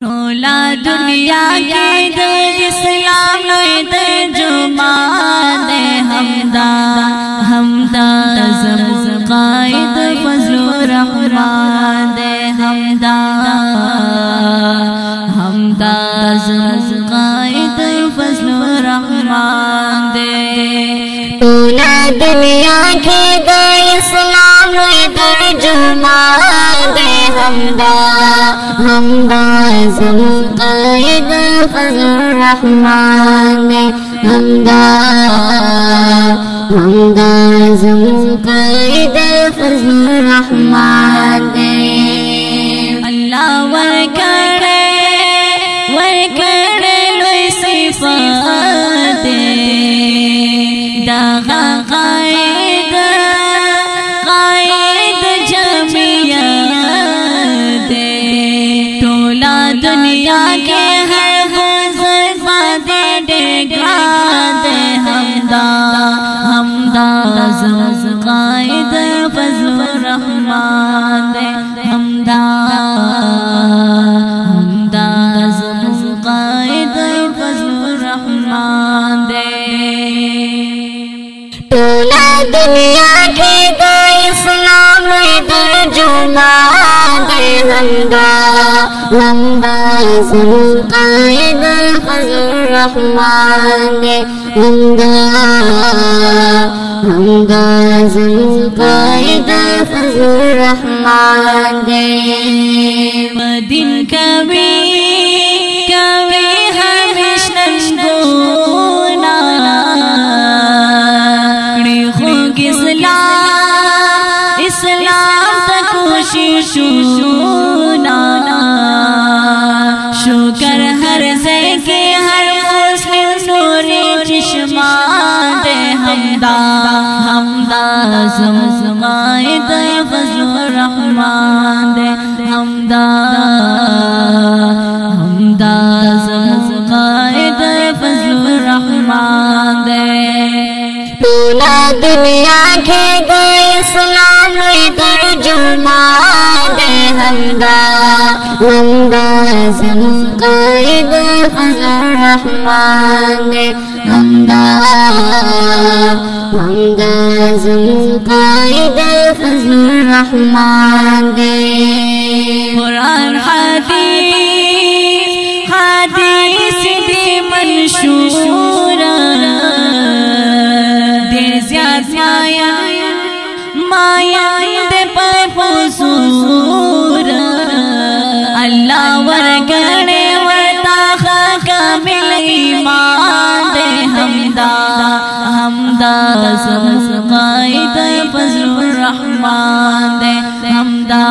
टोला दुनिया के दे इस्लाम लोए तर्जुमान दे हमदा हमदा ज़म क़ाइद फज़ल रहमान दे हमदा हमदा ज़म क़ाइद फज़ल रहमान दे। टोला दुनिया के दे इस्लाम लोए तर्जुमान दे हमदा हमदा ज़म क़ाइद फज़ल रहमान दे हमदा हमदा ज़म क़ाइद फज़ल रहमान दे। अल्लाह वर करे लोई सिफ़ात दे दागा क़ाइद जमिया दे। टोला दुनिया के हर गुज़र बादे डेगा दे हमदा हमदा ज़म क़ाइद फज़ल रहमान दे हमदा हमदा ज़म क़ाइद फज़ल रहमान दे। टोला दुनिया के दे इस्लाम लोए तर्जुमान दे हमदा हमदा ज़म क़ाइद फज़ल रहमान दे हमदा हमदा ज़म क़ाइद फज़ल रहमान दे। मदीन कभी कभी हमेश नंगोना इस्लाम तक कोशिशुना शुक्र हर से के हर मुस्लिम नूरी चश्मा दे हमदा हमदा ज़म क़ाइद फज़ल रहमान दे हमदा हमदा ज़म क़ाइद फज़ल रहमान दे। टोला दुनिया के दे इस्लाम लोए तर्जुमान दे हमदा हमदा ज़म क़ाइद फज़ल रहमान दे हमदा हमदा ज़म क़ाइद फज़ल रहमान दे। कुरान हदीस दे मंशूरा देर ज़्याद माया दे पर हुज़ूर अल्लाह वर गणे वरता कामिल ईमान दे हमदा हमदा ज़म क़ाइद फज़ल रहमान दे हमदा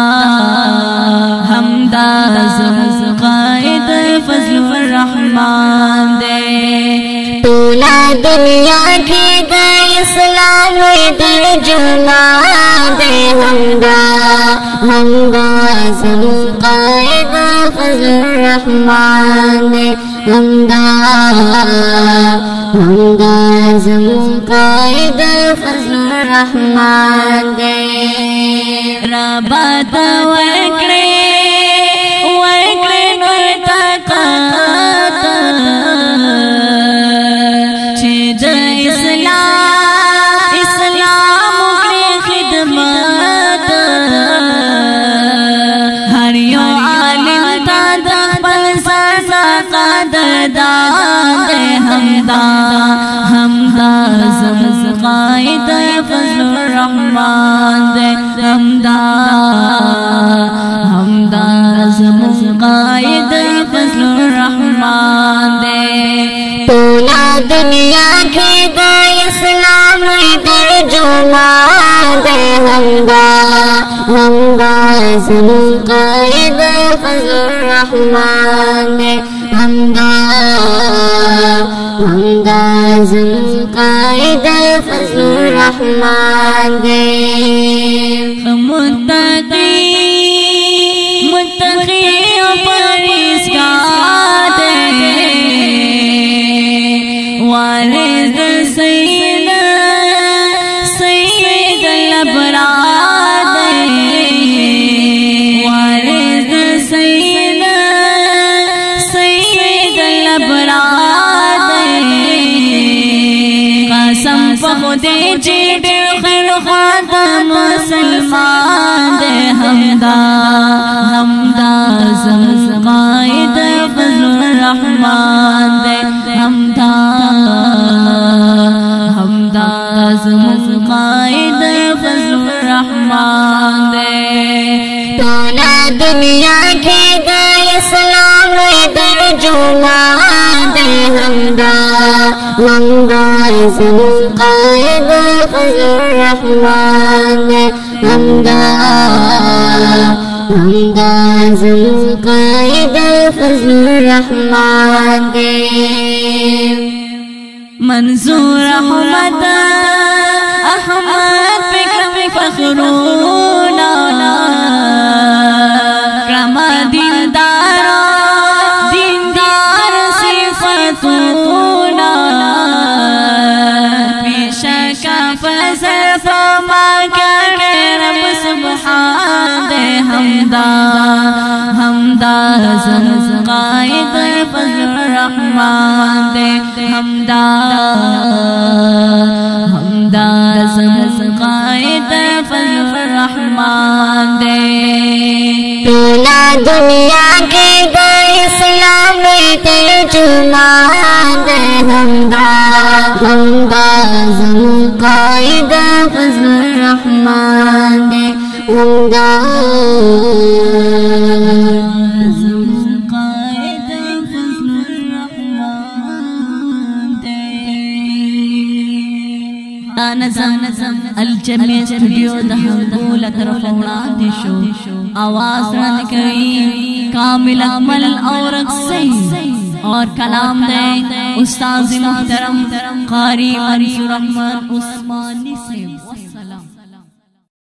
हमदा ज़म क़ाइद फज़ल रहमान दे। टोला दुनिया के दे इस्लाम लोए तर्जुमान दे हमदा हमदा ज़म क़ाइद फज़ल रहमान दे हमदा हमदा ज़म क़ाइद फज़ल रहमान दे। रबात वरकड़े नूर ताक़त छे इस्लाम के खिदमत हर यो आलिम तादा पलसा कदरदान दे हमदा हमदा ज़म क़ाइद फज़ल रहमान दे हमदा हमदा ज़म क़ाइद फज़ल रहमान दे। टोला दुनिया के दे इस्लाम लोए तर्जुमान दे हमदा हमदा ज़म क़ाइद फज़ल रहमान दे हमदा हमदा ज़म क़ाइद फज़ल रहमान दे। मुत्तक़ी परिज़गार दे वारिस सैयद अल-अबरार दे वारिस सैयद دے چیڑ خیر خواہ مسلمان دے حمدہ حمدہ زم قائد فضل الرحمن دے حمدہ حمدہ زم قائد فضل الرحمن دے تونا دنیا کے گئے اسلام ترجمان دے حمدہ حمدہ زم قائد فضل الرحمن دے حمدہ حمدہ زم قائد فضل الرحمن دے منظور احمد احمد فکر فخرونا کرم دیندار دیندار صفتونا پیشک فضل فما کرے رب سبحان دے حمدہ حمدہ زم قائد فضل الرحمن دے حمدہ حمدہ زم قائد فضل الرحمن دے تونا دنیا کے گئے اسلام ترجمان دے حمدہ حمدہ زم قائد فضل الرحمن دے حمدہ زم قائد فضل الرحمن دے نظم الجمی اسٹوڈیو دہنگول طرف وڑاندے شو آواز رن کئی کامل اکمل اور صحیح اور کلام دے استاذ محترم قاری منصور رحمان عثمانی سے